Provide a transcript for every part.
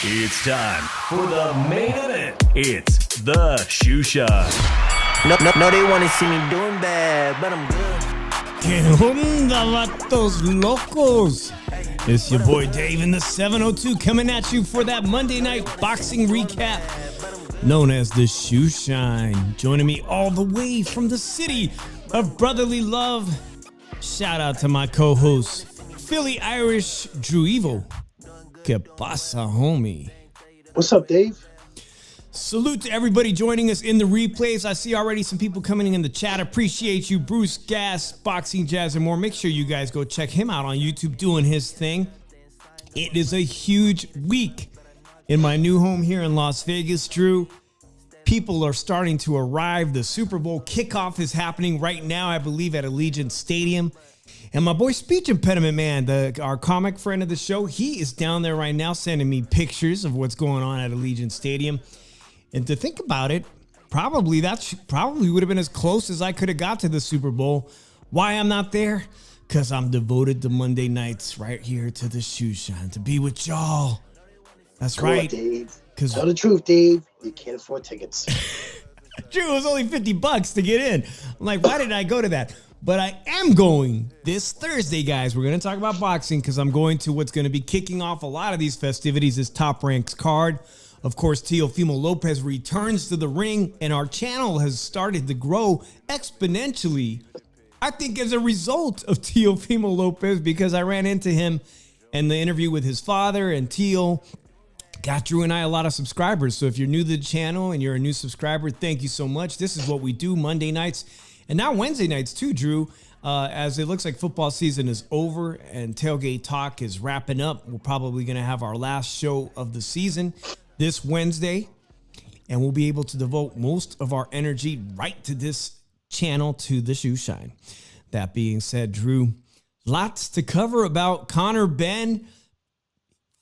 It's time for the main event. It's the Shoe Shine. No, they want to see me doing bad, but I'm good. Que onda, vatos locos? It's your boy Dave in the 702 coming at you for that Monday night boxing recap known as the Shoe Shine. Joining me all the way from the city of brotherly love. Shout out to my co-host, Philly Irish Drew Evo. Que pasa, homie? What's up, Dave? Salute to everybody joining us in the replays. I see already some people coming in the chat. Appreciate you. Bruce Gas, Boxing Jazz, and more. Make sure you guys go check him out on YouTube doing his thing. It is a huge week in my new home here in Las Vegas, Drew. People are starting to arrive. The Super Bowl kickoff is happening right now, I believe, at Allegiant Stadium. And my boy Speech Impediment Man, our comic friend of the show, he is down there right now sending me pictures of what's going on at Allegiant Stadium. And to think about it, probably would have been as close as I could have got to the Super Bowl. Why I'm not there? Because I'm devoted to Monday nights right here to the Shoe Shine, to be with y'all. That's Come right. on, Dave. Tell the truth, Dave. You can't afford tickets. Drew, it was only $50 to get in. I'm like, why didn't I go to that? But I am going this Thursday, guys. We're going to talk about boxing because I'm going to what's going to be kicking off a lot of these festivities, this Top Ranks card. Of course, Teofimo Lopez returns to the ring, and our channel has started to grow exponentially, I think, as a result of Teofimo Lopez, because I ran into him in the interview with his father, and Teo got Drew and I a lot of subscribers. So if you're new to the channel and you're a new subscriber, thank you so much. This is what we do Monday nights. And now Wednesday nights too, Drew, as it looks like football season is over and Tailgate Talk is wrapping up. We're probably going to have our last show of the season this Wednesday, and we'll be able to devote most of our energy right to this channel, to the Shoe Shine. That being said, Drew, lots to cover about Conor Benn.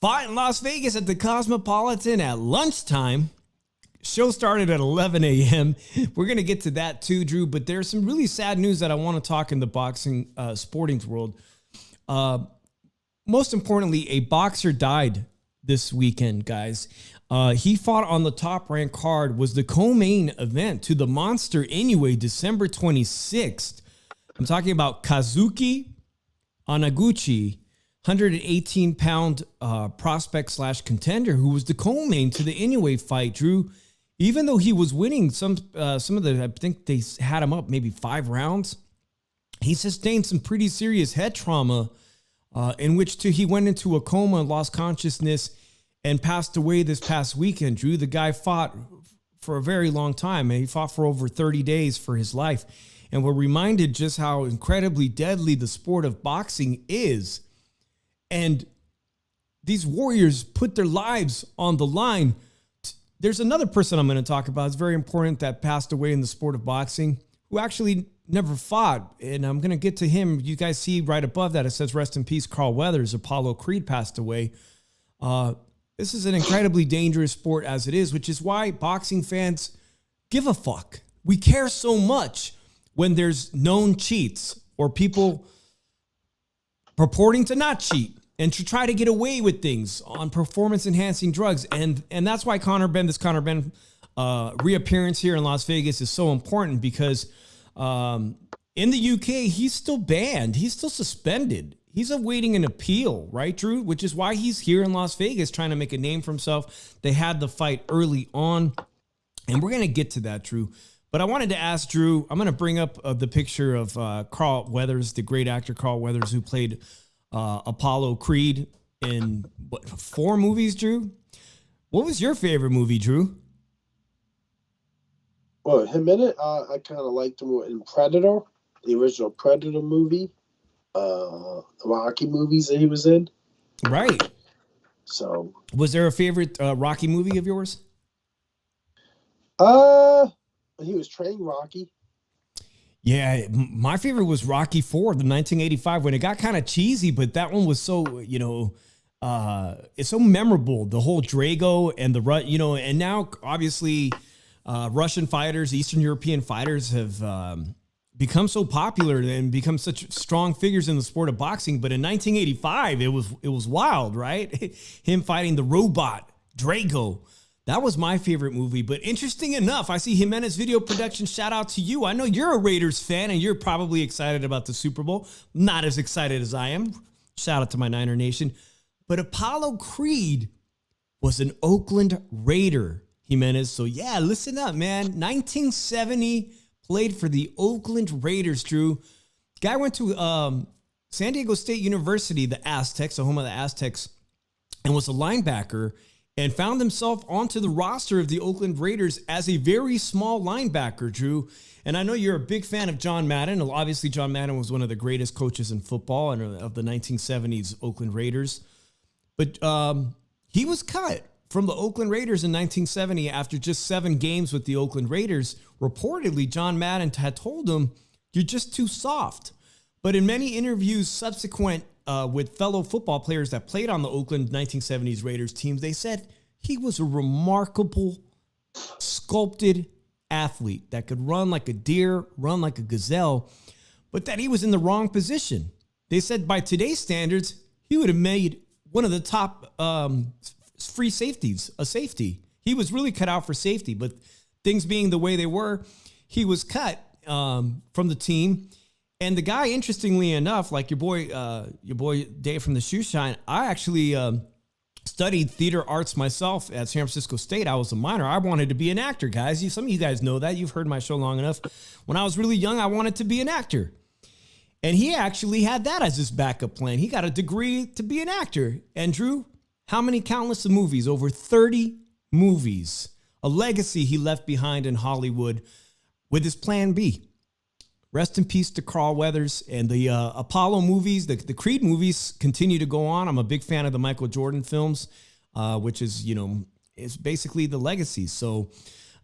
Fought in Las Vegas at the Cosmopolitan at lunchtime. Show started at 11 a.m. We're going to get to that too, Drew, but there's some really sad news that I want to talk in the boxing sporting world. Most importantly, a boxer died this weekend, guys. He fought on the Top Rank card, was the co-main event to the Monster Inoue, December 26th. I'm talking about Kazuki Anaguchi, 118-pound prospect / contender, who was the co-main to the Inoue fight, Drew. Even though he was winning some of the, I think they had him up maybe 5 rounds, he sustained some pretty serious head trauma, in which he went into a coma and lost consciousness and passed away this past weekend. Drew, the guy fought for a very long time, and he fought for over 30 days for his life. And we're reminded just how incredibly deadly the sport of boxing is. And these warriors put their lives on the line. There's another person I'm going to talk about. It's very important that passed away in the sport of boxing, who actually never fought. And I'm going to get to him. You guys see right above that, it says, rest in peace, Carl Weathers. Apollo Creed passed away. This is an incredibly dangerous sport as it is, which is why boxing fans give a fuck. We care so much when there's known cheats or people purporting to not cheat and to try to get away with things on performance-enhancing drugs. And that's why this Conor Benn reappearance here in Las Vegas is so important, because in the UK, he's still banned. He's still suspended. He's awaiting an appeal, right, Drew? Which is why he's here in Las Vegas trying to make a name for himself. They had the fight early on, and we're going to get to that, Drew. But I wanted to ask Drew, I'm going to bring up the picture of Carl Weathers, the great actor Carl Weathers, who played Apollo Creed in, 4 movies, Drew? What was your favorite movie, Drew? Well, him in it, I kind of liked him in Predator, the original Predator movie, the Rocky movies that he was in. Right. So, was there a favorite Rocky movie of yours? He was training Rocky. Yeah, my favorite was Rocky IV, the 1985, when it got kind of cheesy, but that one was so, it's so memorable. The whole Drago and and now obviously Russian fighters, Eastern European fighters have become so popular and become such strong figures in the sport of boxing. But in 1985, it was wild, right? Him fighting the robot Drago. That was my favorite movie. But interesting enough, I see Jimenez Video Production. Shout out to you. I know you're a Raiders fan and you're probably excited about the Super Bowl. Not as excited as I am. Shout out to my Niner Nation. But Apollo Creed was an Oakland Raider, Jimenez. So yeah, listen up, man. 1970, played for the Oakland Raiders, Drew. Guy went to San Diego State University, the Aztecs, the home of the Aztecs, and was a linebacker, and found himself onto the roster of the Oakland Raiders as a very small linebacker, Drew. And I know you're a big fan of John Madden. Obviously, John Madden was one of the greatest coaches in football and of the 1970s Oakland Raiders. But he was cut from the Oakland Raiders in 1970 after just 7 games with the Oakland Raiders. Reportedly, John Madden had told him, "You're just too soft." But in many interviews subsequent with fellow football players that played on the Oakland 1970s Raiders teams, they said he was a remarkable, sculpted athlete that could run like a deer, run like a gazelle, but that he was in the wrong position. They said by today's standards, he would have made one of the top free safeties, a safety. He was really cut out for safety, but things being the way they were, he was cut from the team. And the guy, interestingly enough, like your boy Dave from the Shoe Shine, I actually studied theater arts myself at San Francisco State. I was a minor. I wanted to be an actor, guys. Some of you guys know that. You've heard my show long enough. When I was really young, I wanted to be an actor. And he actually had that as his backup plan. He got a degree to be an actor. And Drew, how many countless of movies? Over 30 movies. A legacy he left behind in Hollywood with his plan B. Rest in peace to Carl Weathers. And the Apollo movies, the Creed movies continue to go on. I'm a big fan of the Michael Jordan films, which is, is basically the legacy. So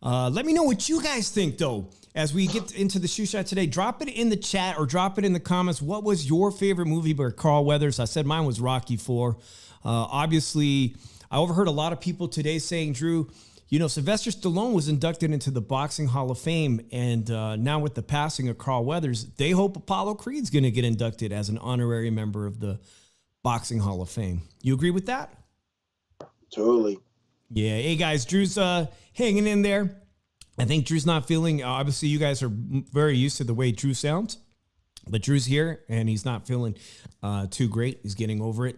let me know what you guys think, though, as we get into the shoe shot today. Drop it in the chat or drop it in the comments. What was your favorite movie by Carl Weathers? I said mine was Rocky IV. Obviously, I overheard a lot of people today saying, Drew, Sylvester Stallone was inducted into the Boxing Hall of Fame, and now with the passing of Carl Weathers, they hope Apollo Creed's going to get inducted as an honorary member of the Boxing Hall of Fame. You agree with that? Totally. Yeah. Hey, guys, Drew's hanging in there. I think Drew's not feeling, obviously, you guys are very used to the way Drew sounds, but Drew's here, and he's not feeling too great. He's getting over it.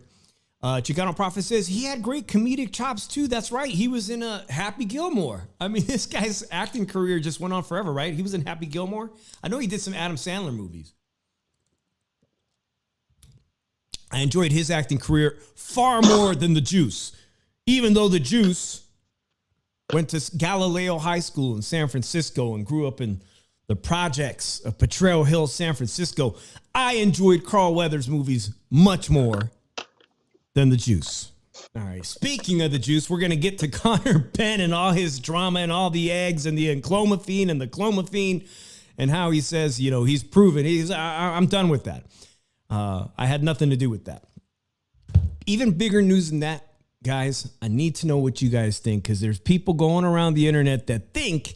Chicano Prophet says he had great comedic chops too. That's right. He was in Happy Gilmore. I mean, this guy's acting career just went on forever, right? He was in Happy Gilmore. I know he did some Adam Sandler movies. I enjoyed his acting career far more than the Juice, even though the Juice went to Galileo High School in San Francisco and grew up in the projects of Potrero Hill, San Francisco. I enjoyed Carl Weathers' movies much more than the Juice. All right. Speaking of the Juice, we're going to get to Connor Benn and all his drama and all the eggs and the enclomiphene and the clomiphene and how he says, he's proven. I'm done with that. I had nothing to do with that. Even bigger news than that, guys, I need to know what you guys think, because there's people going around the internet that think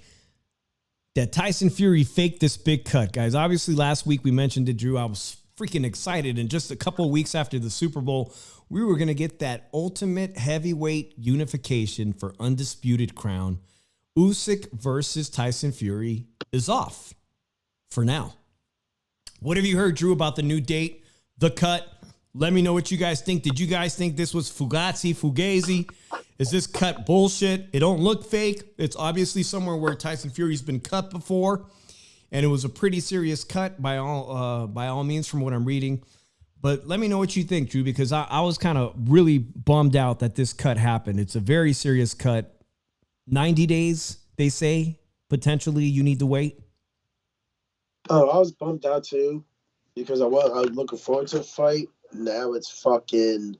that Tyson Fury faked this big cut, guys. Obviously, last week we mentioned it, Drew. I was freaking excited. And just a couple of weeks after the Super Bowl, we were going to get that ultimate heavyweight unification for undisputed crown. Usyk versus Tyson Fury is off for now. What have you heard, Drew, about the new date, the cut? Let me know what you guys think. Did you guys think this was Fugazi? Is this cut bullshit? It don't look fake. It's obviously somewhere where Tyson Fury's been cut before, and it was a pretty serious cut by all means from what I'm reading. But let me know what you think, Drew, because I was kind of really bummed out that this cut happened. It's a very serious cut. 90 days, they say, potentially you need to wait. Oh, I was bummed out too because I was looking forward to the fight. Now it's fucking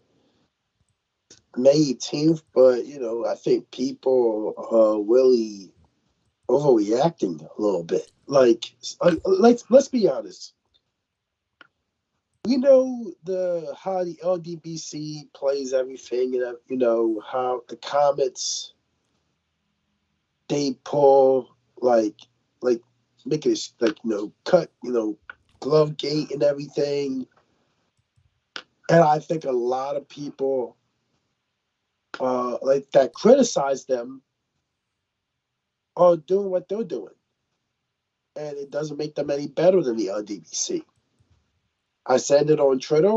May 18th, but I think people are really overreacting a little bit. Let's be honest. We know how the LDBC plays everything, and how the Comets they pull make it cut glove gate and everything. And I think a lot of people that criticize them are doing what they're doing. And it doesn't make them any better than the LDBC. I said it on Twitter.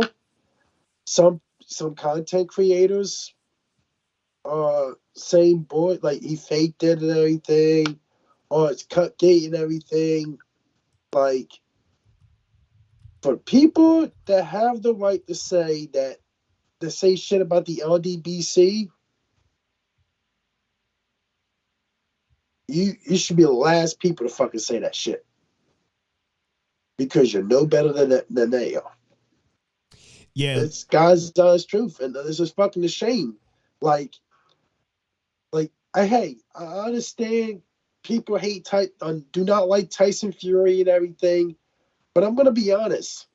Some content creators are saying, boy, he faked it and everything, or it's cut gate and everything. For people that have the right to say shit about the LDBC, you should be the last people to fucking say that shit. Because you're no better than they are. Yeah. It's God's honest truth. And this is fucking a shame. I understand people do not like Tyson Fury and everything. But I'm gonna be honest.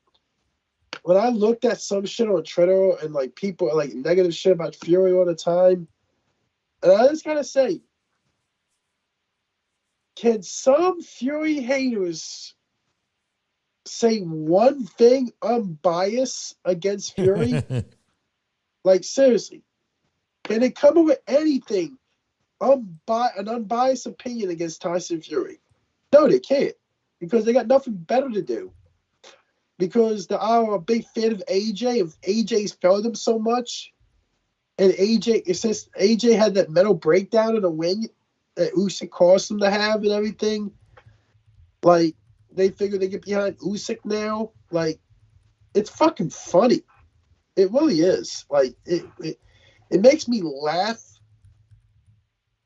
When I looked at some shit on Twitter and people are negative shit about Fury all the time, and I just gotta say, can some Fury haters say one thing unbiased against Fury? Seriously, can they come up with anything an unbiased opinion against Tyson Fury? No, they can't. Because they got nothing better to do. Because they are a big fan of AJ. If AJ's failed them so much, and since AJ had that mental breakdown in the win that Usyk caused him to have and everything, they figure they get behind Usyk now. It's fucking funny. It really is. It makes me laugh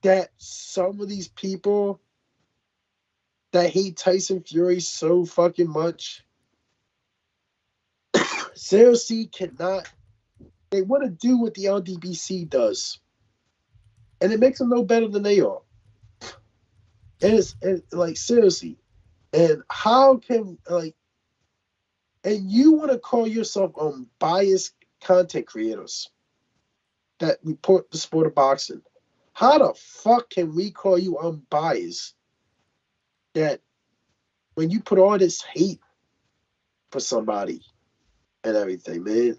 that some of these people that hate Tyson Fury so fucking much seriously they want to do what the LDBC does, and it makes them no better than they are. And seriously, and how can and you want to call yourself biased content creators that report the sport of boxing? How the fuck can we call you unbiased that when you put all this hate for somebody and everything, man?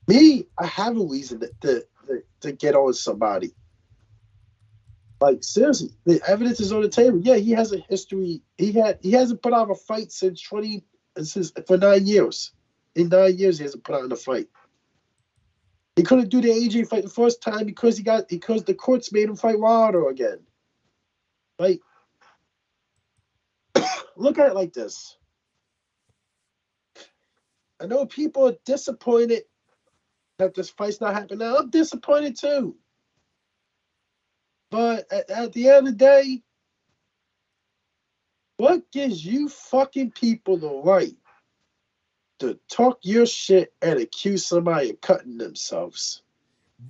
Me, I have a reason to get on somebody. Seriously, the evidence is on the table. Yeah, he has a history. He hasn't put out a fight for 9 years. In 9 years, he hasn't put out a fight. He couldn't do the AJ fight the first time because the courts made him fight Wilder again. Look at it like this. I know people are disappointed that this fight's not happening now. I'm disappointed too. But at the end of the day, what gives you fucking people the right to talk your shit and accuse somebody of cutting themselves?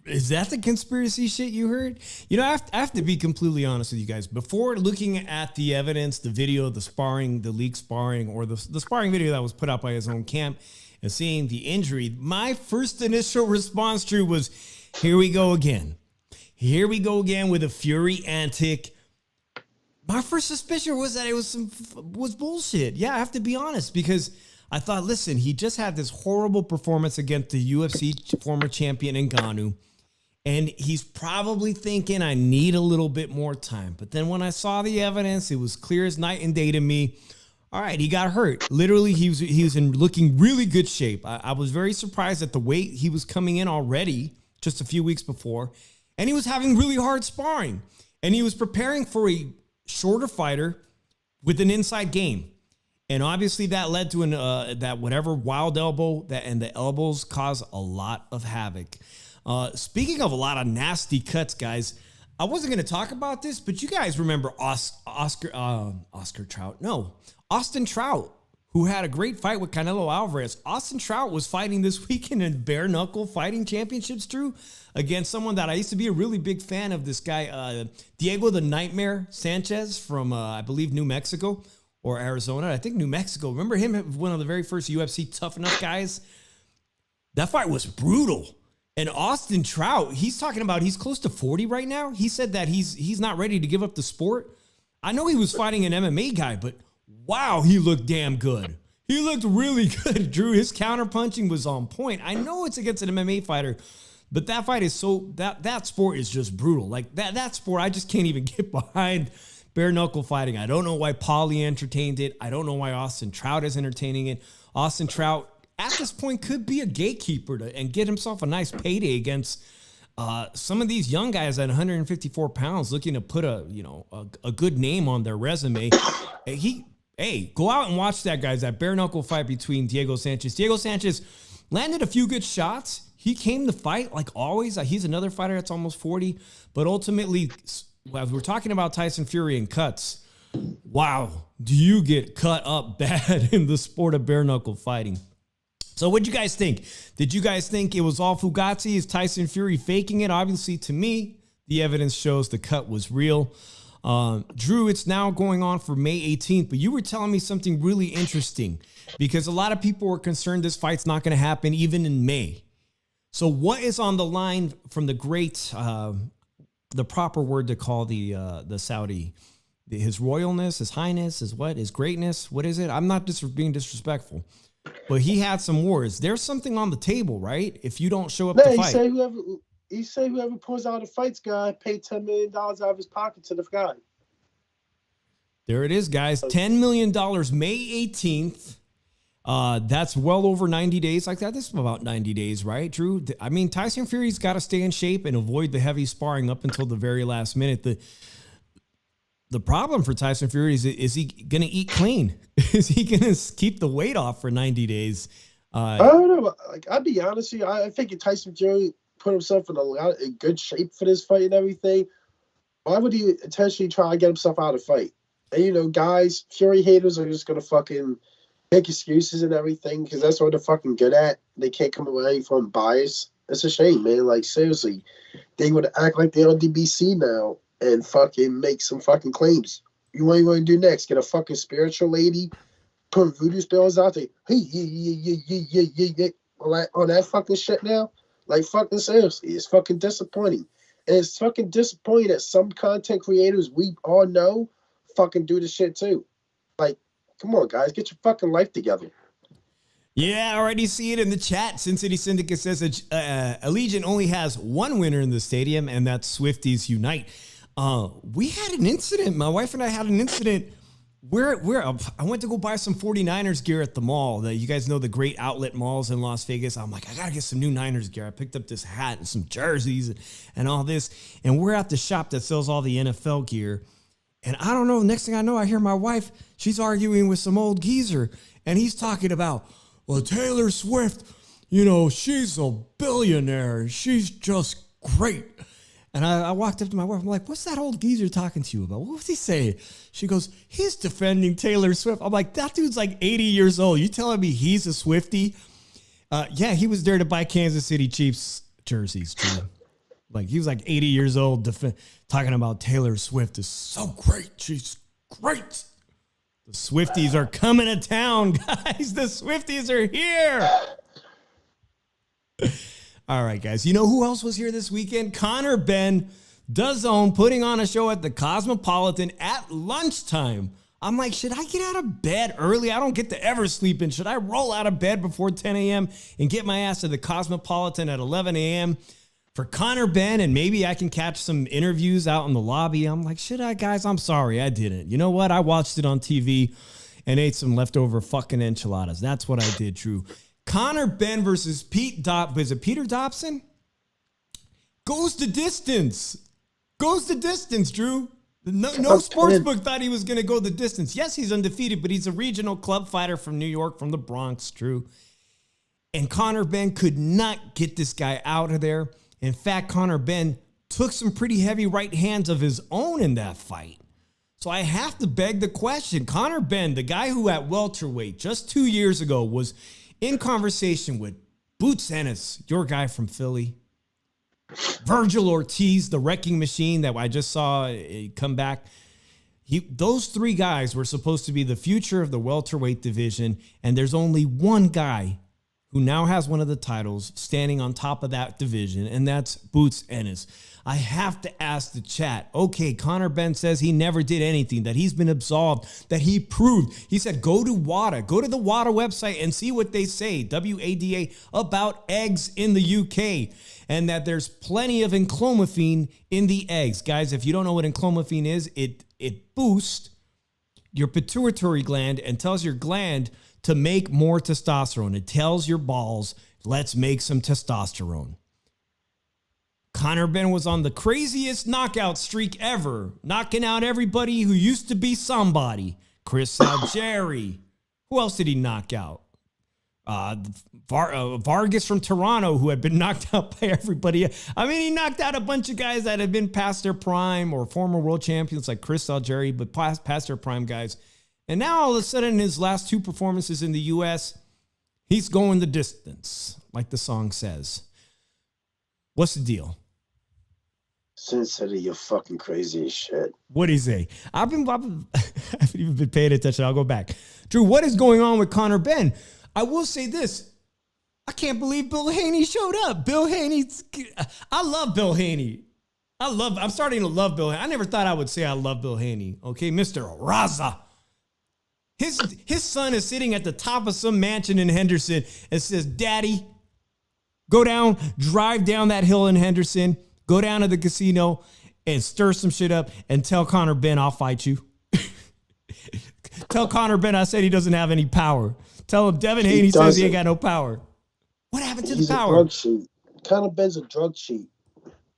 Is that the conspiracy shit you heard? I have to be completely honest with you guys. Before looking at the evidence, the video, the sparring, the leaked sparring, or the sparring video that was put out by his own camp, and seeing the injury, my first initial response, Drew, was, here we go again. Here we go again with a Fury antic. My first suspicion was that it was bullshit. Yeah, I have to be honest, because I thought, listen, he just had this horrible performance against the UFC former champion Ngannou, and he's probably thinking, I need a little bit more time. But then when I saw the evidence, it was clear as night and day to me. All right, he got hurt. Literally, he was in looking really good shape. I was very surprised at the weight he was coming in already just a few weeks before, and he was having really hard sparring, and he was preparing for a shorter fighter with an inside game, and obviously that led to that whatever wild elbow and the elbows cause a lot of havoc. Speaking of a lot of nasty cuts, guys. I wasn't going to talk about this, but you guys remember Austin Trout, who had a great fight with Canelo Alvarez. Austin Trout was fighting this weekend in bare knuckle fighting championships, Drew, against someone that I used to be a really big fan of, this guy, Diego the Nightmare Sanchez from, I believe, New Mexico or Arizona. I think New Mexico. Remember him, one of the very first UFC Tough Enough guys? That fight was brutal. And Austin Trout, he's talking about he's close to 40 right now. He said that he's not ready to give up the sport. I know he was fighting an MMA guy, but wow, he looked damn good. He looked really good, Drew. His counterpunching was on point. I know it's against an MMA fighter, but that fight is that sport is just brutal. Like that sport, I just can't even get behind bare knuckle fighting. I don't know why Paulie entertained it. I don't know why Austin Trout is entertaining it. Austin Trout, at this point, could be a gatekeeper and get himself a nice payday against some of these young guys at 154 pounds looking to put a good name on their resume. Go out and watch that bare knuckle fight between Diego Sanchez. Diego Sanchez landed a few good shots. He came to fight like always. He's another fighter that's almost 40, but ultimately, as we're talking about Tyson Fury and cuts, wow, do you get cut up bad in the sport of bare knuckle fighting? So what'd you guys think? Did you guys think it was all Fugazi? Is Tyson Fury faking it? Obviously, to me, the evidence shows the cut was real. Drew, it's now going on for May 18th, but you were telling me something really interesting because a lot of people were concerned this fight's not going to happen even in May. So what is on the line from the great, the proper word to call the Saudi, his royalness, his highness, his greatness? What is it? I'm not just being disrespectful. But he had some words. There's something on the table, right? If you don't show up to fight. He said whoever pulls out a fights guy pay $10 million out of his pocket to the guy. There it is, guys. $10 million May 18th. That's well over 90 days like that. This is about 90 days, right, Drew? I mean, Tyson Fury's got to stay in shape and avoid the heavy sparring up until the very last minute. The problem for Tyson Fury is he going to eat clean? Is he going to keep the weight off for 90 days? I don't know. Like, I'll be honest with you. I think if Tyson Fury put himself in good shape for this fight and everything, why would he intentionally try to get himself out of fight? And, guys, Fury haters are just going to fucking make excuses and everything because that's what they're fucking good at. They can't come away from bias. It's a shame, man. Like, seriously. They would act like they're on DBC now and fucking make some fucking claims. What are you going to do next? Get a fucking spiritual lady, put voodoo spells out there, on that fucking shit now? Like, fucking seriously, it's fucking disappointing. And it's fucking disappointing that some content creators we all know fucking do this shit too. Like, come on, guys, get your fucking life together. Yeah, I already see it in the chat. Sin City Syndicate says Allegiant only has one winner in the stadium, and that's Swifties Unite. We had an incident. My wife and I had an incident where I went to go buy some 49ers gear at the mall. You guys know the great outlet malls in Las Vegas. I'm like, I got to get some new Niners gear. I picked up this hat and some jerseys and all this. And we're at the shop that sells all the NFL gear. And I don't know, next thing I know, I hear my wife, she's arguing with some old geezer. And he's talking about, well, Taylor Swift, she's a billionaire. She's just great. And I walked up to my wife. I'm like, what's that old geezer talking to you about? What was he saying? She goes, he's defending Taylor Swift. I'm like, that dude's like 80 years old. You telling me he's a Swiftie? Yeah, he was there to buy Kansas City Chiefs jerseys, too. Like, he was like 80 years old talking about Taylor Swift is so great. She's great. The Swifties are coming to town, guys. The Swifties are here. All right, guys. You know who else was here this weekend? Connor Benn, DAZN, putting on a show at the Cosmopolitan at lunchtime. I'm like, should I get out of bed early? I don't get to ever sleep in. Should I roll out of bed before 10 a.m. and get my ass to the Cosmopolitan at 11 a.m. for Connor Benn, and maybe I can catch some interviews out in the lobby? I'm like, should I, guys? I'm sorry, I didn't. You know what? I watched it on TV, and ate some leftover fucking enchiladas. That's what I did, Drew. Conor Benn versus was it Peter Dobson? Goes the distance. Goes the distance, Drew. No sportsbook thought he was going to go the distance. Yes, he's undefeated, but he's a regional club fighter from New York, from the Bronx, Drew. And Conor Benn could not get this guy out of there. In fact, Conor Benn took some pretty heavy right hands of his own in that fight. So I have to beg the question. Conor Benn, the guy who at welterweight just 2 years ago was in conversation with Boots Ennis, your guy from Philly, Virgil Ortiz, the wrecking machine that I just saw come back. Those three guys were supposed to be the future of the welterweight division, and there's only one guy who now has one of the titles standing on top of that division, and that's Boots Ennis. I have to ask the chat, okay, Conor Benn says he never did anything, that he's been absolved, that he proved. He said, go to WADA, go to the WADA website and see what they say, WADA, about eggs in the UK, and that there's plenty of enclomiphene in the eggs. Guys, if you don't know what enclomiphene is, it boosts your pituitary gland and tells your gland to make more testosterone. It tells your balls, let's make some testosterone. Conor Benn was on the craziest knockout streak ever, knocking out everybody who used to be somebody. Chris Algieri. Who else did he knock out? Vargas from Toronto, who had been knocked out by everybody. I mean, he knocked out a bunch of guys that had been past their prime or former world champions like Chris Algieri, but past their prime guys. And now all of a sudden, in his last two performances in the U.S., he's going the distance, like the song says. What's the deal? Cincinnati, you're fucking crazy as shit. What'd he say? I haven't even been paying attention. I'll go back. Drew, what is going on with Conor Benn? I will say this. I can't believe Bill Haney showed up. Bill Haney, I love Bill Haney. I'm starting to love Bill Haney. I never thought I would say I love Bill Haney. Okay, Mr. Raza. His son is sitting at the top of some mansion in Henderson and says, Daddy, go down, drive down that hill in Henderson, go down to the casino and stir some shit up and tell Conor Benn I'll fight you. Tell Conor Benn I said he doesn't have any power. Tell him Devin Haney says he ain't got no power. What happened to the power? He's a drug cheat. Conor Benn's a drug cheat.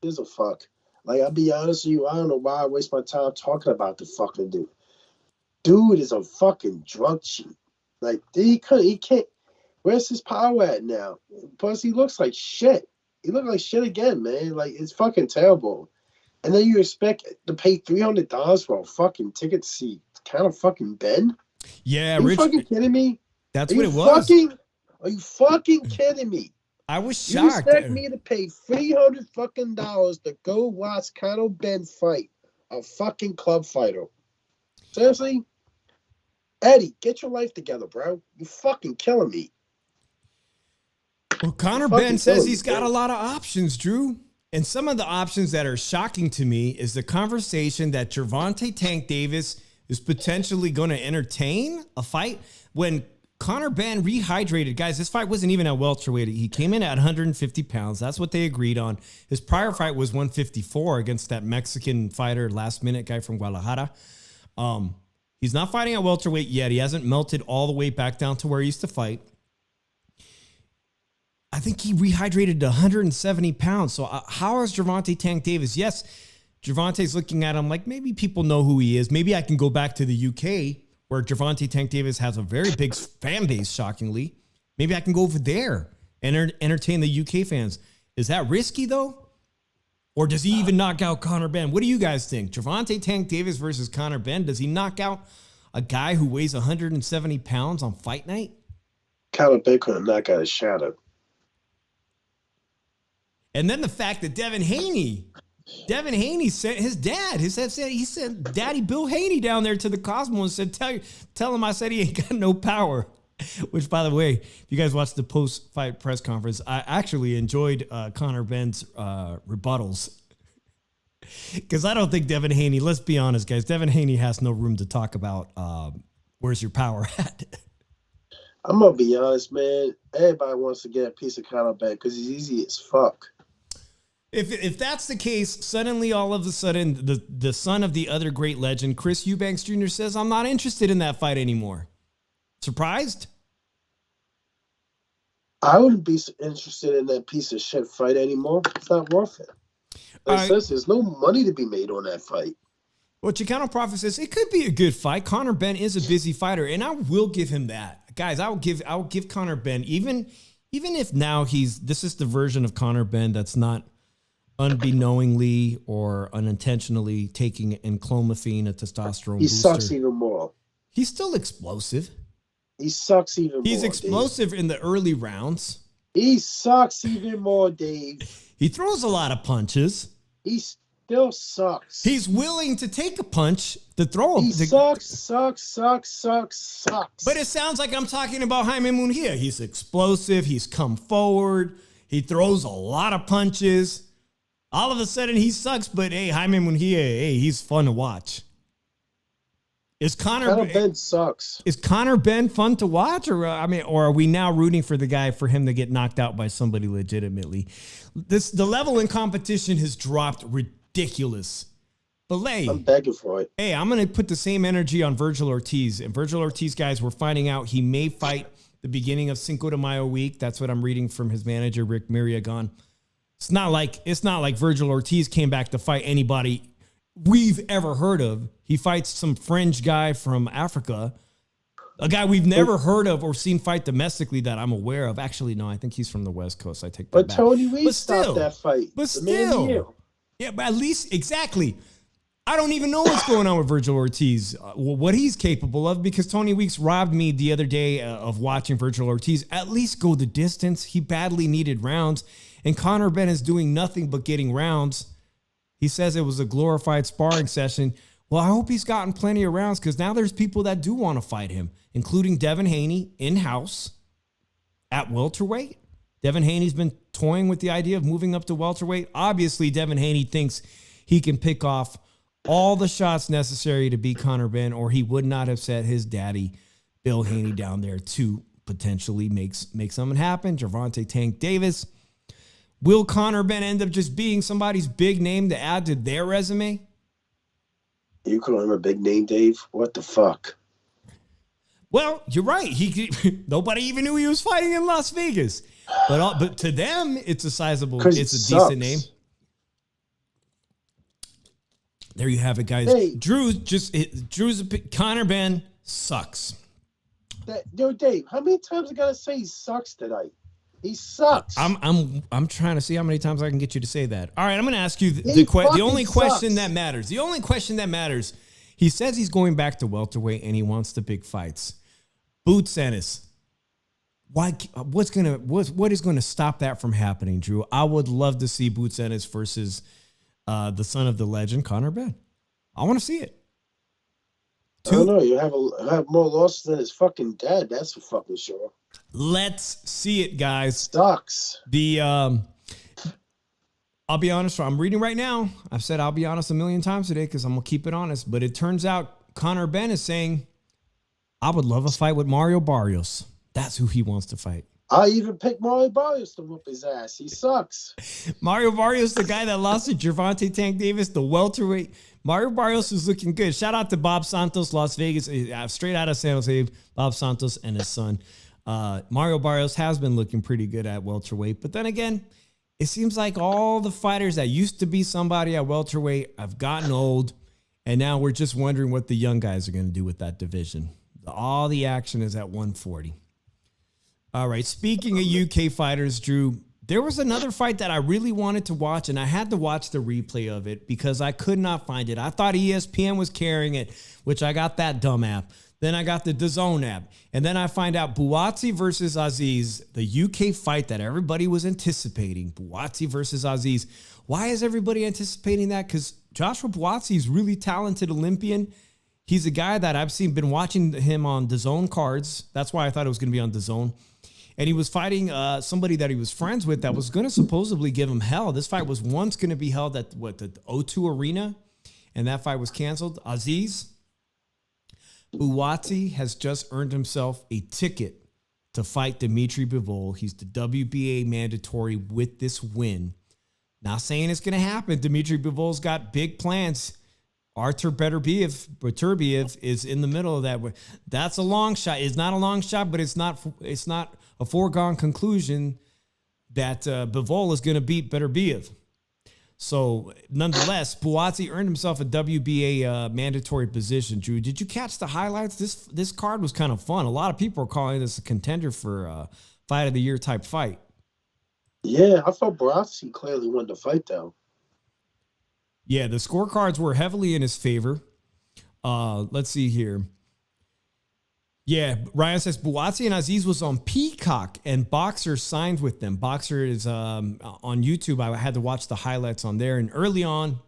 He's a fuck. Like, I'll be honest with you, I don't know why I waste my time talking about the fucking dude. Dude is a fucking drug cheat. Like, he can't. Where's his power at now? Plus, he looks like shit. He looked like shit again, man. Like, it's fucking terrible. And then you expect to pay $300 for a fucking ticket to see Conor fucking Benn? Yeah, Are you fucking kidding me? That's what it was. Are you fucking kidding me? I was You shocked. expect me to pay $300 fucking to go watch Conor Benn fight a fucking club fighter? Seriously? Eddie, get your life together, bro. You fucking killing me. Well, Conor Benn says he's got a lot of options, Drew. And some of the options that are shocking to me is the conversation that Gervonta Tank Davis is potentially going to entertain a fight when Conor Benn rehydrated. Guys, this fight wasn't even at welterweight. He came in at 150 pounds. That's what they agreed on. His prior fight was 154 against that Mexican fighter, last-minute guy from Guadalajara. He's not fighting at welterweight yet. He hasn't melted all the way back down to where he used to fight. I think he rehydrated to 170 pounds. So how is Gervonta Tank Davis? Yes, Gervonta's looking at him like maybe people know who he is. Maybe I can go back to the UK where Gervonta Tank Davis has a very big fan base, shockingly. Maybe I can go over there and entertain the UK fans. Is that risky, though? Or does he even knock out Conor Benn? What do you guys think? Gervonta Tank Davis versus Conor Benn. Does he knock out a guy who weighs 170 pounds on fight night? Conor Benn couldn't knock out his shadow. And then the fact that Devin Haney sent his dad. He sent Daddy Bill Haney down there to the Cosmo and said, tell him I said he ain't got no power. Which, by the way, if you guys watched the post-fight press conference, I actually enjoyed Conor Benn's rebuttals. Because I don't think Devin Haney, let's be honest, guys, Devin Haney has no room to talk about where's your power at. I'm going to be honest, man. Everybody wants to get a piece of Conor Benn because he's easy as fuck. If that's the case, suddenly all of a sudden, the son of the other great legend, Chris Eubanks Jr. says, I'm not interested in that fight anymore. Surprised? I wouldn't be interested in that piece of shit fight anymore. It's not worth it. Like says, there's no money to be made on that fight. Well, Chicano Prophet says it could be a good fight. Conor Benn is a busy fighter, and I will give him that. Guys, I'll give Conor Benn, even if now this is the version of Conor Benn that's not unbeknowingly or unintentionally taking enclomiphene, a testosterone he booster. Sucks even more. He's still explosive. He sucks even more. He's explosive in the early rounds. He sucks even more, Dave. He throws a lot of punches. He still sucks. He's willing to take a punch to throw him. He sucks. But it sounds like I'm talking about Jaime Munguia. He's explosive. He's come forward. He throws a lot of punches. All of a sudden, he sucks. But hey, Jaime Munguia, hey, he's fun to watch. Conor Benn sucks. Is Conor Benn fun to watch, or are we now rooting for for him to get knocked out by somebody legitimately? The level in competition has dropped ridiculous. But I'm begging for it. Hey, I'm gonna put the same energy on Virgil Ortiz. And Virgil Ortiz, guys, we're finding out he may fight the beginning of Cinco de Mayo week. That's what I'm reading from his manager, Rick Miriagon. It's not like Virgil Ortiz came back to fight anybody we've ever heard of. He fights some fringe guy from Africa, a guy we've never heard of or seen fight domestically that I'm aware of. Actually, no, I think he's from the West Coast. I take that back. But Tony Reed stopped that fight. But still. Yeah, but at least, exactly. I don't even know what's going on with Virgil Ortiz, what he's capable of, because Tony Weeks robbed me the other day of watching Virgil Ortiz at least go the distance. He badly needed rounds, and Conor Benn is doing nothing but getting rounds. He says it was a glorified sparring session. Well, I hope he's gotten plenty of rounds, because now there's people that do want to fight him, including Devin Haney in-house at welterweight. Devin Haney's been toying with the idea of moving up to welterweight. Obviously, Devin Haney thinks he can pick off all the shots necessary to beat Conor Benn, or he would not have set his daddy, Bill Haney, down there to potentially make something happen. Gervonta Tank Davis. Will Conor Benn end up just being somebody's big name to add to their resume? You call him a big name, Dave? What the fuck? Well, you're right. Nobody even knew he was fighting in Las Vegas. But to them, it's a sizable, it's a decent name. There you have it, guys. Hey. Conor Benn sucks. Dave, how many times I gotta say he sucks tonight? He sucks. I'm trying to see how many times I can get you to say that. All right, I'm going to ask you the only question that matters. The only question that matters. He says he's going back to welterweight and he wants the big fights. Boots Ennis. What is going to stop that from happening, Drew? I would love to see Boots Ennis versus the son of the legend, Conor Benn. I want to see it. I don't know. You have more losses than his fucking dad. That's for fucking sure. Let's see it, guys. Sucks. I'll be honest. I'm reading right now. I've said I'll be honest a million times today because I'm gonna keep it honest. But it turns out Conor Benn is saying, "I would love a fight with Mario Barrios." That's who he wants to fight. I even picked Mario Barrios to whoop his ass. He sucks. Mario Barrios, the guy that lost to Gervonta Tank Davis, the welterweight. Mario Barrios is looking good. Shout out to Bob Santos, Las Vegas, straight out of San Jose. Bob Santos and his son. Mario Barrios has been looking pretty good at welterweight. But then again, it seems like all the fighters that used to be somebody at welterweight have gotten old. And now we're just wondering what the young guys are going to do with that division. All the action is at 140. All right, speaking of UK fighters, Drew, there was another fight that I really wanted to watch, and I had to watch the replay of it because I could not find it. I thought ESPN was carrying it, which I got that dumb app. Then I got the DAZN app. And then I find out Buatsi versus Aziz, the UK fight that everybody was anticipating. Buatsi versus Aziz. Why is everybody anticipating that? Because Joshua Buatsi is really talented Olympian. He's a guy that I've been watching him on DAZN cards. That's why I thought it was going to be on DAZN. And he was fighting somebody that he was friends with that was going to supposedly give him hell. This fight was once going to be held at the O2 Arena, and that fight was canceled. Aziz Buatsi has just earned himself a ticket to fight Dimitri Bivol. He's the WBA mandatory with this win. Not saying it's going to happen. Dimitri Bivol's got big plans. Artur Beterbiev is in the middle of that. That's a long shot. It's not a long shot, but it's not a foregone conclusion that Bivol is going to beat Beterbiev. So, nonetheless, Buatsi earned himself a WBA mandatory position. Drew, did you catch the highlights? This card was kind of fun. A lot of people are calling this a contender for fight of the year type fight. Yeah, I thought Buatsi clearly won the fight, though. Yeah, the scorecards were heavily in his favor. Let's see here. Yeah, Ryan says Buatsi and Aziz was on Peacock, and Boxer signed with them. Boxer is on YouTube. I had to watch the highlights on there. And early on,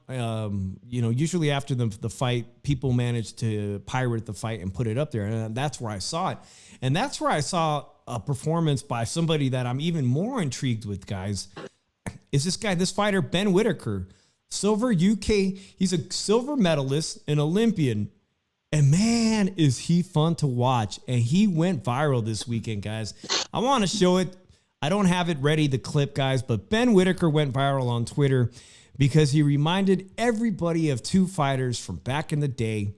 usually after the fight, people manage to pirate the fight and put it up there. And that's where I saw it. And that's where I saw a performance by somebody that I'm even more intrigued with, guys, is this fighter, Ben Whitaker. Silver UK. He's a silver medalist, an Olympian. And man, is he fun to watch. And he went viral this weekend, guys. I want to show it. I don't have it ready, the clip, guys. But Ben Whitaker went viral on Twitter because he reminded everybody of two fighters from back in the day.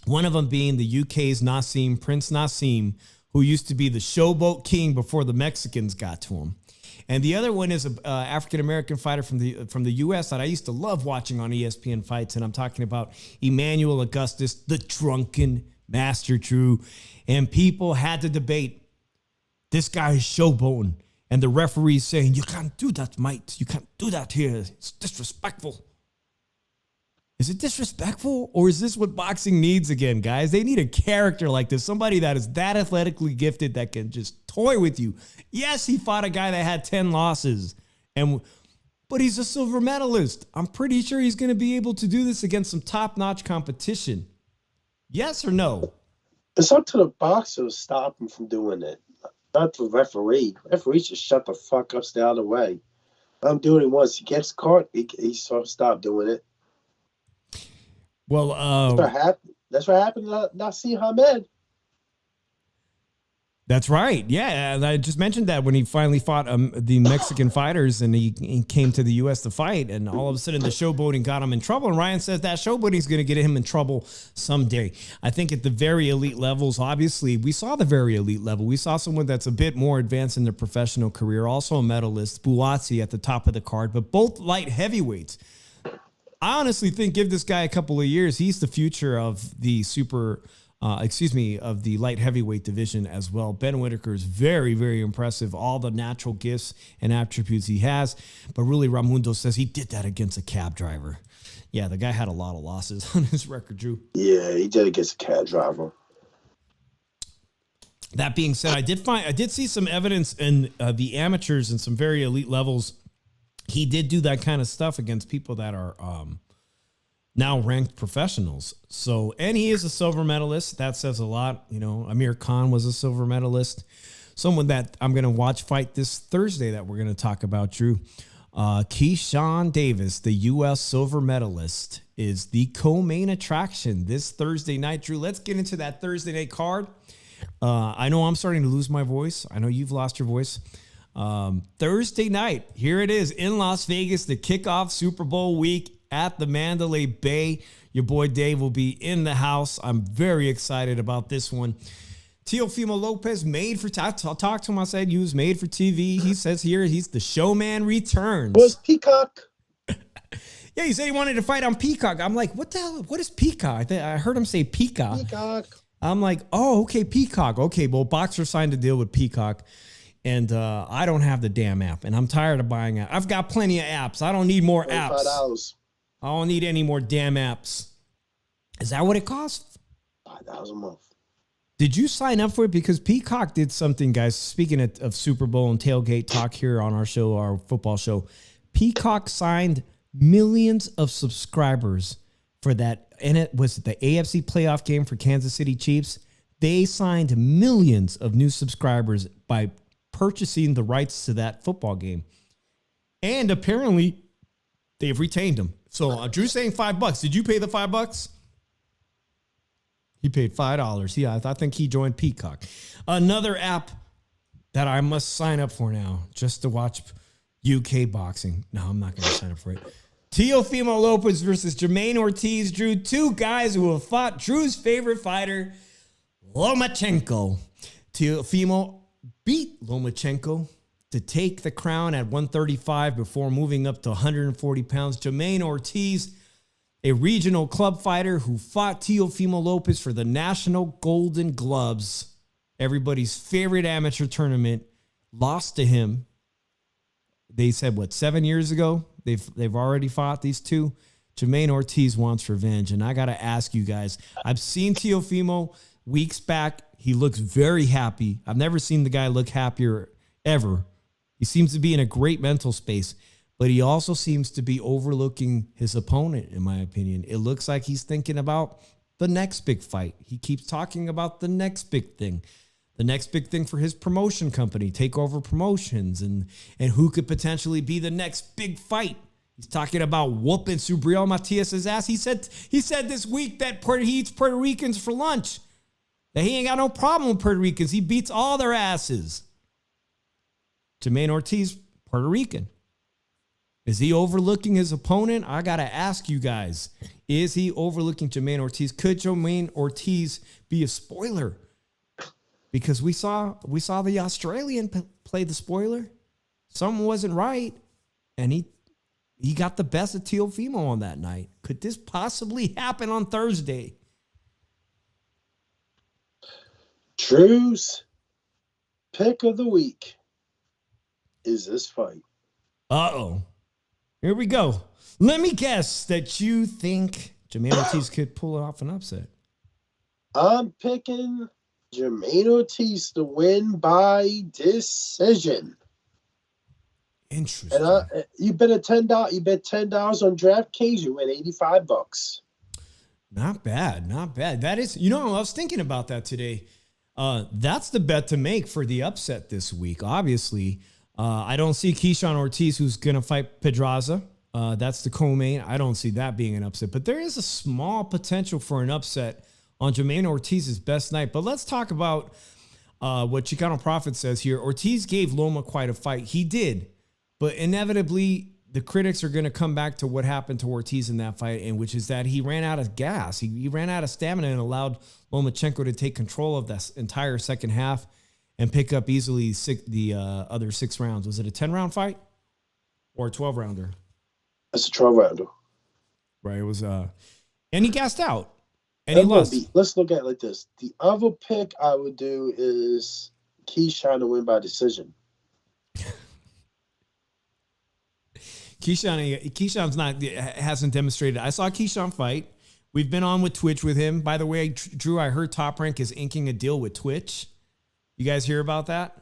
One of them being the UK's Prince Nassim, who used to be the showboat king before the Mexicans got to him. And the other one is a African-American fighter from the U.S. that I used to love watching on ESPN fights. And I'm talking about Emmanuel Augustus, the drunken master, Drew. And people had to debate, this guy is showboating. And the referee's saying, you can't do that, mate. You can't do that here. It's disrespectful. Is it disrespectful, or is this what boxing needs again, guys? They need a character like this, somebody that is that athletically gifted that can just toy with you. Yes, he fought a guy that had 10 losses, but he's a silver medalist. I'm pretty sure he's going to be able to do this against some top-notch competition. Yes or no? It's up to the boxer to stop him from doing it, not the referee. The referee should shut the fuck up, stay out of the way. I'm doing it once. He gets caught, he sort of stop doing it. Well, that's what happened to Nassim Hamed. That's right. Yeah, and I just mentioned that when he finally fought the Mexican fighters, and he came to the U.S. to fight, and all of a sudden the showboating got him in trouble. And Ryan says that showboating is going to get him in trouble someday. I think at the very elite levels, obviously, we saw the very elite level. We saw someone that's a bit more advanced in their professional career, also a medalist, Buatsi at the top of the card, but both light heavyweights. I honestly think give this guy a couple of years, he's the future of the of the light heavyweight division as well. Ben Whitaker is very, very impressive. All the natural gifts and attributes he has. But really, Ramundo says he did that against a cab driver. Yeah, the guy had a lot of losses on his record, Drew. Yeah, he did against a cab driver. That being said, I did see some evidence in the amateurs and some very elite levels. He did do that kind of stuff against people that are now ranked professionals. So, and he is a silver medalist. That says a lot. You know, Amir Khan was a silver medalist. Someone that I'm going to watch fight this Thursday that we're going to talk about, Drew. Keyshawn Davis, the U.S. silver medalist, is the co-main attraction this Thursday night. Drew, let's get into that Thursday night card. I know I'm starting to lose my voice. I know you've lost your voice. Thursday night, here it is in Las Vegas, the kickoff Super Bowl week at the Mandalay Bay. Your boy Dave will be in the house. I'm very excited about this one. Teofimo Lopez, made for I'll talk to him. I said he was made for TV. He says here he's the showman returns. Was Peacock? Yeah, he said he wanted to fight on Peacock. I'm like, what the hell? What is Peacock? I heard him say Peacock. Peacock. I'm like, oh, okay, Peacock. Okay, well, Boxer signed a deal with Peacock. And I don't have the damn app, and I'm tired of buying it. I've got plenty of apps. I don't need more apps. $5. I don't need any more damn apps. Is that what it costs? $5 a month. Did you sign up for it? Because Peacock did something, guys. Speaking of Super Bowl and tailgate talk here on our show, our football show, Peacock signed millions of subscribers for that. And it was the AFC playoff game for Kansas City Chiefs. They signed millions of new subscribers by purchasing the rights to that football game. And apparently they've retained them. So Drew's saying $5. Did you pay the $5? He paid $5. Yeah, I think he joined Peacock. Another app that I must sign up for now just to watch UK boxing. No, I'm not going to sign up for it. Teofimo Lopez versus Jamaine Ortiz, Drew. Two guys who have fought Drew's favorite fighter, Lomachenko. Teofimo beat Lomachenko to take the crown at 135 before moving up to 140 pounds. Jamaine Ortiz, a regional club fighter who fought Teofimo Lopez for the National Golden Gloves, everybody's favorite amateur tournament, lost to him. They said, 7 years ago? They've already fought, these two. Jamaine Ortiz wants revenge. And I got to ask you guys, I've seen Teofimo weeks back. He looks very happy. I've never seen the guy look happier ever. He seems to be in a great mental space, but he also seems to be overlooking his opponent, in my opinion. It looks like he's thinking about the next big fight. He keeps talking about the next big thing. The next big thing for his promotion company, Takeover Promotions, and who could potentially be the next big fight. He's talking about whooping Subriel Matias's ass. He said this week that he eats Puerto Ricans for lunch. That he ain't got no problem with Puerto Ricans. He beats all their asses. Jamaine Ortiz, Puerto Rican. Is he overlooking his opponent? I got to ask you guys, is he overlooking Jamaine Ortiz? Could Jamaine Ortiz be a spoiler? Because we saw the Australian play the spoiler. Something wasn't right, and he got the best of Teofimo on that night. Could this possibly happen on Thursday? Drew's pick of the week is this fight. Uh-oh. Here we go. Let me guess that you think Jamaine Ortiz could pull off an upset. I'm picking Jamaine Ortiz to win by decision. Interesting. And you bet $10. You bet $10 on DraftKings. You win $85. Not bad. That is, I was thinking about that today. That's the bet to make for the upset this week. Obviously, I don't see Keyshawn Ortiz, who's going to fight Pedraza. That's the co-main. I don't see that being an upset, but there is a small potential for an upset on Jamaine Ortiz's best night. But let's talk about what Chicano Prophet says here. Ortiz gave Loma quite a fight. He did, but inevitably the critics are going to come back to what happened to Ortiz in that fight, and which is that he ran out of gas. He ran out of stamina and allowed Lomachenko to take control of that entire second half and pick up easily the other 6 rounds. Was it a 10-round fight or a 12-rounder? It's a 12-rounder. Right. It was, and he gassed out. And he lost. Let's look at it like this. The other pick I would do is Keyshawn to win by decision. Keyshawn's hasn't demonstrated. I saw Keyshawn fight. We've been on with Twitch with him. By the way, Drew, I heard Top Rank is inking a deal with Twitch. You guys hear about that?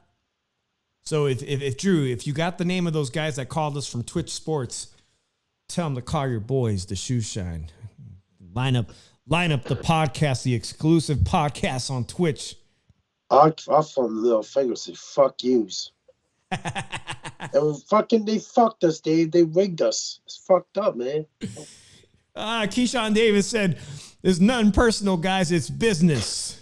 So if Drew, if you got the name of those guys that called us from Twitch Sports, tell them to call your boys the Shoe Shine. Line up the podcast, the exclusive podcast on Twitch. I from the little finger say fuck yous. And they fucked us, Dave. They rigged us. It's fucked up, man. Keyshawn Davis said, "There's nothing personal, guys. It's business."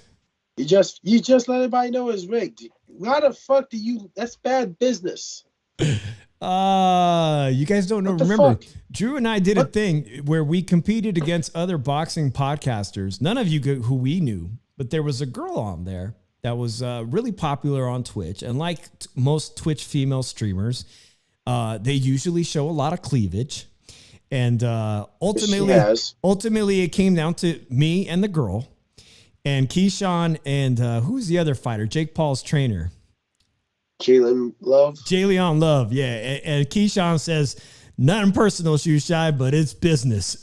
You just let everybody know it's rigged. Why the fuck do you? That's bad business. You guys don't know. Remember, fuck? Drew and I did a thing where we competed against other boxing podcasters. None of you who we knew, but there was a girl on there that was really popular on Twitch. And like most Twitch female streamers, they usually show a lot of cleavage. And ultimately, it came down to me and the girl. And Keyshawn and who's the other fighter? Jake Paul's trainer. Jalen Love, yeah. And Keyshawn says, nothing personal, Shoe Shy, but it's business.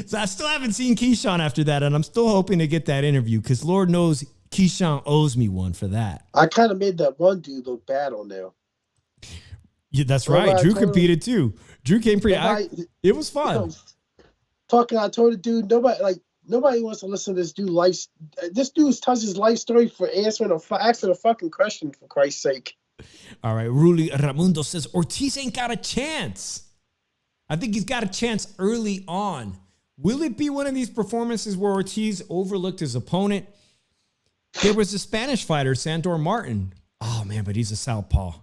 So I still haven't seen Keyshawn after that, and I'm still hoping to get that interview because Lord knows Keyshawn owes me one for that. I kind of made that one dude look bad on there. Yeah, that's right. Drew competed too. Drew came pretty. It was fun. I told the dude, nobody wants to listen to this dude life. This dude tells his life story for asking a fucking question, for Christ's sake. All right. Ruli Ramundo says Ortiz ain't got a chance. I think he's got a chance early on. Will it be one of these performances where Ortiz overlooked his opponent? There was a Spanish fighter, Sandor Martin. Oh man, but he's a southpaw.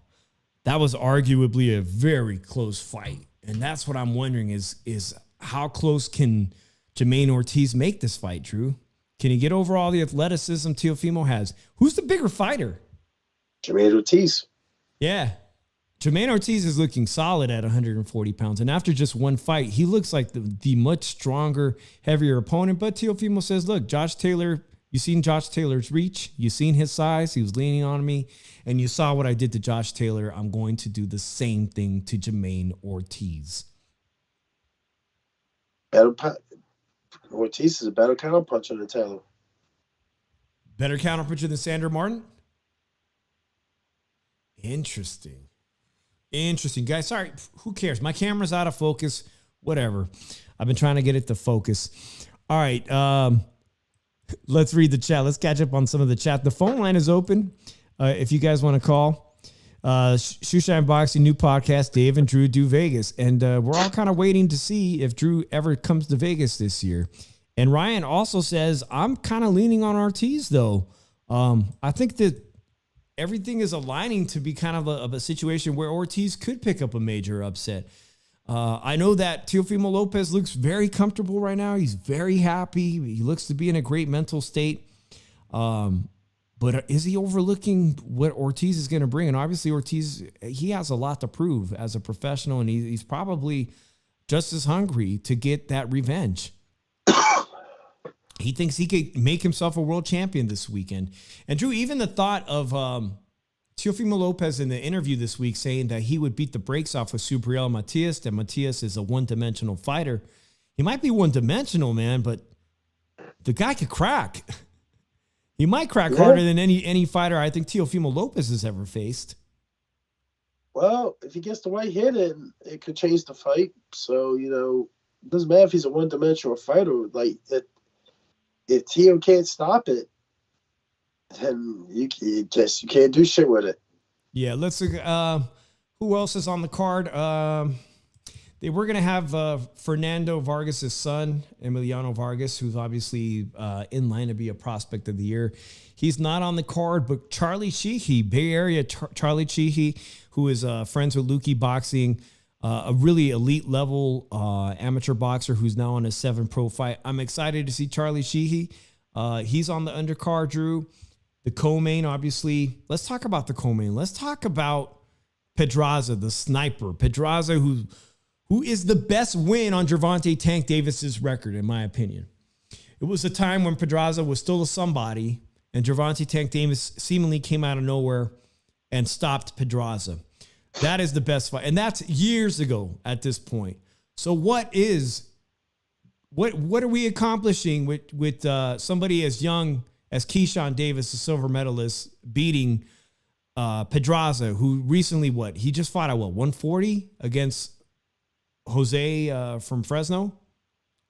That was arguably a very close fight. And that's what I'm wondering is how close can Jamaine Ortiz make this fight, Drew? Can he get over all the athleticism Teofimo has? Who's the bigger fighter? Jamaine Ortiz. Yeah. Jamaine Ortiz is looking solid at 140 pounds. And after just one fight, he looks like the much stronger, heavier opponent. But Teofimo says, look, Josh Taylor, you seen Josh Taylor's reach. You seen his size. He was leaning on me. And you saw what I did to Josh Taylor. I'm going to do the same thing to Jamaine Ortiz. Ortiz is a better counterpuncher than Taylor. Better counterpuncher than Sandor Martin? Interesting. Guys, sorry, who cares? My camera's out of focus. Whatever. I've been trying to get it to focus. All right, let's read the chat. Let's catch up on some of the chat. The phone line is open if you guys want to call. Shoeshine Boxing, new podcast, Dave and Drew do Vegas. And we're all kind of waiting to see if Drew ever comes to Vegas this year. And Ryan also says, I'm kind of leaning on Ortiz, though. I think that everything is aligning to be kind of a situation where Ortiz could pick up a major upset. I know that Teofimo Lopez looks very comfortable right now. He's very happy. He looks to be in a great mental state. But is he overlooking what Ortiz is going to bring? And obviously Ortiz, he has a lot to prove as a professional, and he's probably just as hungry to get that revenge. He thinks he could make himself a world champion this weekend. And Drew, even the thought of Teofimo Lopez in the interview this week saying that he would beat the brakes off of Subriel Matias, that Matias is a one-dimensional fighter. He might be one-dimensional, man, but the guy could crack. He might crack harder than any fighter I think Teofimo Lopez has ever faced. Well, if he gets the right hit in, it could change the fight. So, it doesn't matter if he's a one-dimensional fighter. Like, if Teo can't stop it, then you can't do shit with it. Yeah, let's who else is on the card? They were going to have Fernando Vargas' son, Emiliano Vargas, who's obviously in line to be a prospect of the year. He's not on the card, but Charlie Sheehy, Bay Area Charlie Sheehy, who is friends with Lukey Boxing, a really elite level amateur boxer who's now on a 7-pro fight. I'm excited to see Charlie Sheehy. He's on the undercard, Drew. The co-main, obviously. Let's talk about the co-main. Let's talk about Pedraza, the sniper. Pedraza, who is the best win on Gervonta Tank Davis's record, in my opinion. It was a time when Pedraza was still a somebody, and Gervonta Tank Davis seemingly came out of nowhere and stopped Pedraza. That is the best fight. And that's years ago at this point. So what are we accomplishing with somebody as young as Keyshawn Davis, the silver medalist, beating Pedraza, who recently, he just fought at 140 against Jose from Fresno?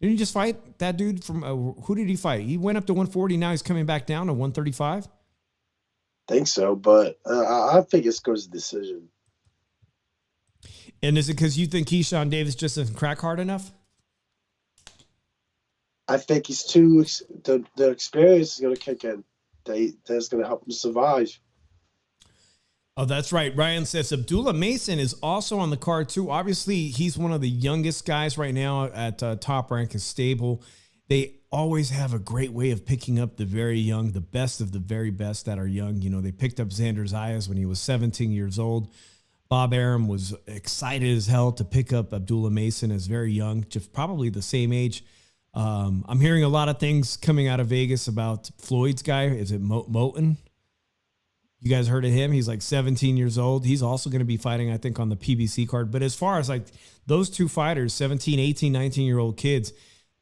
Didn't he just fight that dude from, who did he fight? He went up to 140, now he's coming back down to 135? Think so, but I think it's because of decision. And is it because you think Keyshawn Davis just doesn't crack hard enough? I think he's too. The experience is going to kick in. That's going to help him survive. Oh, that's right. Ryan says Abdullah Mason is also on the card too. Obviously, he's one of the youngest guys right now at Top Rank and Stable. They always have a great way of picking up the very young, the best of the very best that are young. They picked up Xander Zayas when he was 17 years old. Bob Arum was excited as hell to pick up Abdullah Mason as very young, just probably the same age. I'm hearing a lot of things coming out of Vegas about Floyd's guy. Is it Moten? You guys heard of him? He's like 17 years old. He's also going to be fighting, I think, on the PBC card. But as far as like those two fighters, 17, 18, 19-year-old kids,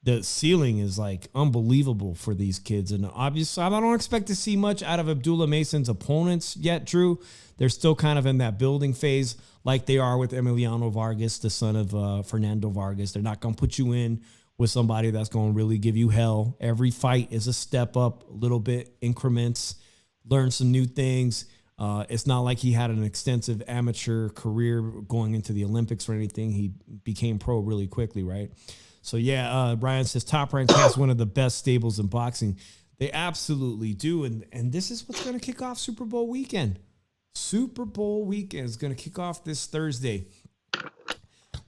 the ceiling is like unbelievable for these kids. And obviously, I don't expect to see much out of Abdullah Mason's opponents yet, Drew. They're still kind of in that building phase like they are with Emiliano Vargas, the son of Fernando Vargas. They're not going to put you in with somebody that's going to really give you hell. Every fight is a step up, a little bit, increments, learn some new things. It's not like he had an extensive amateur career going into the Olympics or anything. He became pro really quickly, right? So, yeah, Brian says Top Rank has one of the best stables in boxing. They absolutely do. And this is what's going to kick off Super Bowl weekend. Super Bowl weekend is going to kick off this Thursday.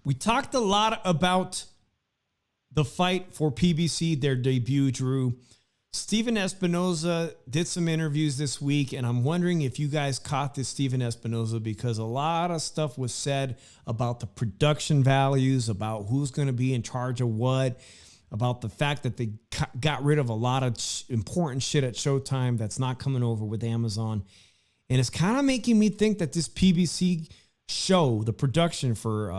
We talked a lot about the fight for PBC, their debut, Drew. Steven Espinoza did some interviews this week, and I'm wondering if you guys caught this Steven Espinoza, because a lot of stuff was said about the production values, about who's going to be in charge of what, about the fact that they got rid of a lot of important shit at Showtime that's not coming over with Amazon. And it's kind of making me think that this PBC show, the production for,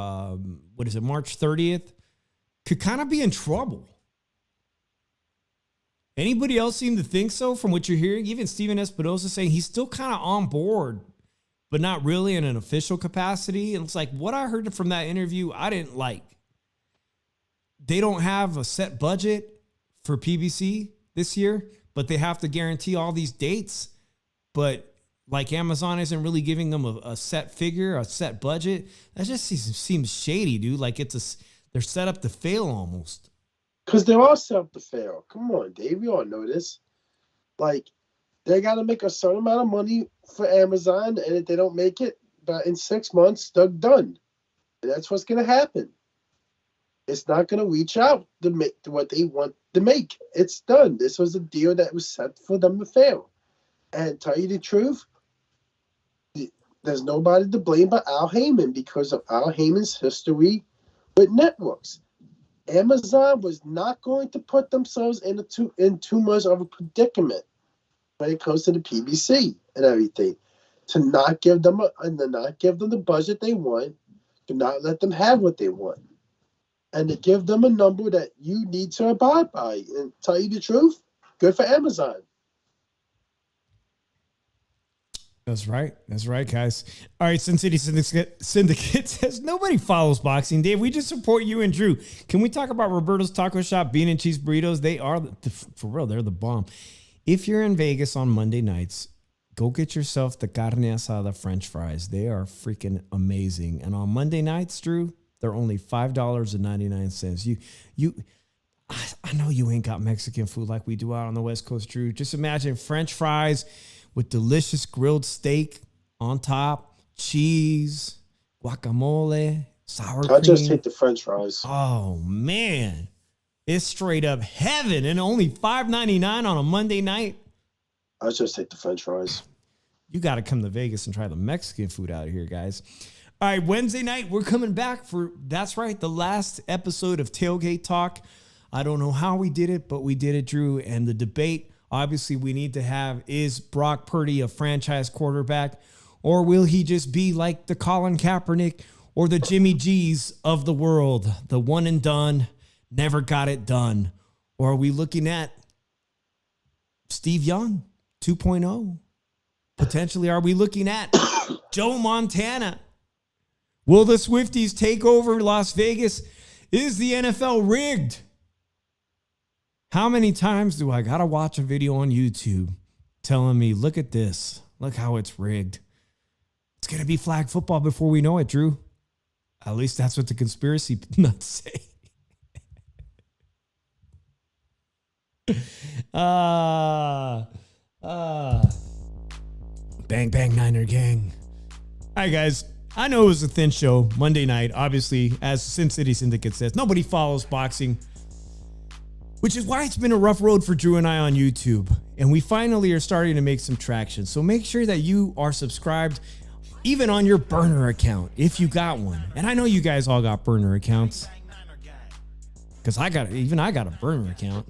March 30th, could kind of be in trouble. Anybody else seem to think so from what you're hearing? Even Steven Espinoza saying he's still kind of on board, but not really in an official capacity. And it's like, what I heard from that interview, I didn't like. They don't have a set budget for PBC this year, but they have to guarantee all these dates. But like Amazon isn't really giving them a set figure, a set budget. That just seems shady, dude. Like they're set up to fail almost. Because they're all set up to fail. Come on, Dave. We all know this. Like, they got to make a certain amount of money for Amazon, and if they don't make it, but in 6 months, they're done. And that's what's going to happen. It's not going to reach out to make what they want to make. It's done. This was a deal that was set for them to fail. And tell you the truth, there's nobody to blame but Al Heyman because of Al Heyman's history with networks. Amazon was not going to put themselves in too much of a predicament when it comes to the PBC and everything. To not give them the budget they want, to not let them have what they want, and to give them a number that you need to abide by. And tell you the truth, good for Amazon. That's right. That's right, guys. All right, Sin City Syndicate says, nobody follows boxing. Dave, we just support you and Drew. Can we talk about Roberto's Taco Shop, bean and cheese burritos? They are, for real, they're the bomb. If you're in Vegas on Monday nights, go get yourself the carne asada French fries. They are freaking amazing. And on Monday nights, Drew, they're only $5.99. I know you ain't got Mexican food like we do out on the West Coast, Drew. Just imagine French fries with delicious grilled steak on top, cheese, guacamole, sour cream. I just hate the French fries. Oh, man. It's straight up heaven, and only $5.99 on a Monday night. I just hate the French fries. You got to come to Vegas and try the Mexican food out here, guys. All right, Wednesday night, we're coming back for, that's right, the last episode of Tailgate Talk. I don't know how we did it, but we did it, Drew, and the debate obviously we need to have, is Brock Purdy a franchise quarterback, or will he just be like the Colin Kaepernick or the Jimmy G's of the world, the one and done, never got it done? Or are we looking at Steve Young 2.0? Potentially, are we looking at Joe Montana? Will the Swifties take over Las Vegas? Is the NFL rigged? How many times do I got to watch a video on YouTube telling me, look at this, look how it's rigged? It's going to be flag football before we know it, Drew. At least that's what the conspiracy nuts say. Bang, bang, Niner gang. All right, guys. I know it was a thin show Monday night. Obviously, as Sin City Syndicate says, nobody follows boxing, which is why it's been a rough road for Drew and I on YouTube. And we finally are starting to make some traction. So make sure that you are subscribed, even on your burner account, if you got one. And I know you guys all got burner accounts, because I got a burner account.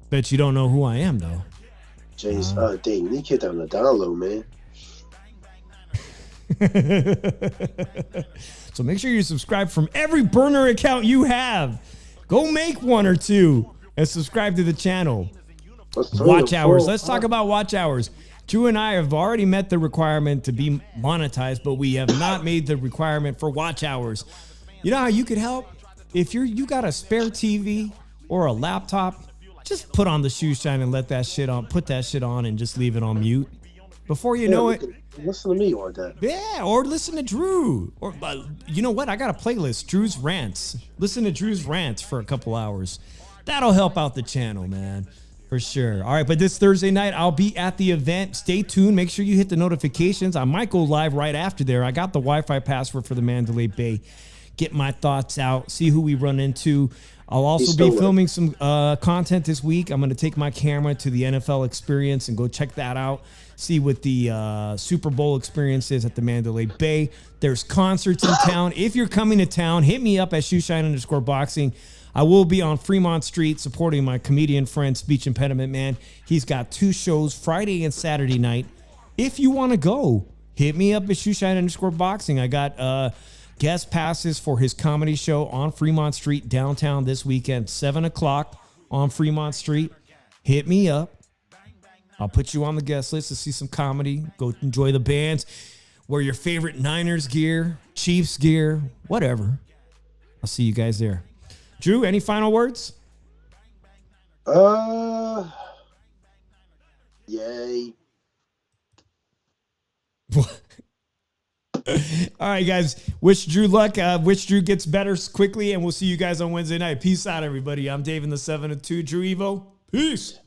Bet you don't know who I am, though. James, dang, you need to get that on the download, man. So make sure you subscribe from every burner account you have. Go make one or two and subscribe to the channel. Watch hours. Let's talk about watch hours. Drew and I have already met the requirement to be monetized, but we have not made the requirement for watch hours. You know how you could help? If you got a spare TV or a laptop, just put on the shoe shine and let that shit on. Put that shit on and just leave it on mute. Before you know it, listen to me or that. Yeah, or listen to Drew. Or you know what? I got a playlist, Drew's Rants. Listen to Drew's Rants for a couple hours. That'll help out the channel, man, for sure. All right, but this Thursday night, I'll be at the event. Stay tuned. Make sure you hit the notifications. I might go live right after there. I got the Wi-Fi password for the Mandalay Bay get my thoughts out, see who we run into. I'll also He's be still filming some content this week. I'm going to take my camera to the NFL Experience and go check that out. See what the Super Bowl experience is at the Mandalay Bay. There's concerts in town. If you're coming to town, hit me up at @shoeshine_boxing. I will be on Fremont Street supporting my comedian friend, Speech Impediment Man. He's got 2 shows, Friday and Saturday night. If you want to go, hit me up at @shoeshine_boxing. I got guest passes for his comedy show on Fremont Street downtown this weekend, 7 o'clock on Fremont Street. Hit me up. I'll put you on the guest list to see some comedy. Go enjoy the bands. Wear your favorite Niners gear, Chiefs gear, whatever. I'll see you guys there. Drew, any final words? Yay. All right, guys. Wish Drew luck. Wish Drew gets better quickly, and we'll see you guys on Wednesday night. Peace out, everybody. I'm Dave in the 7 and 2. Drew Evo. Peace.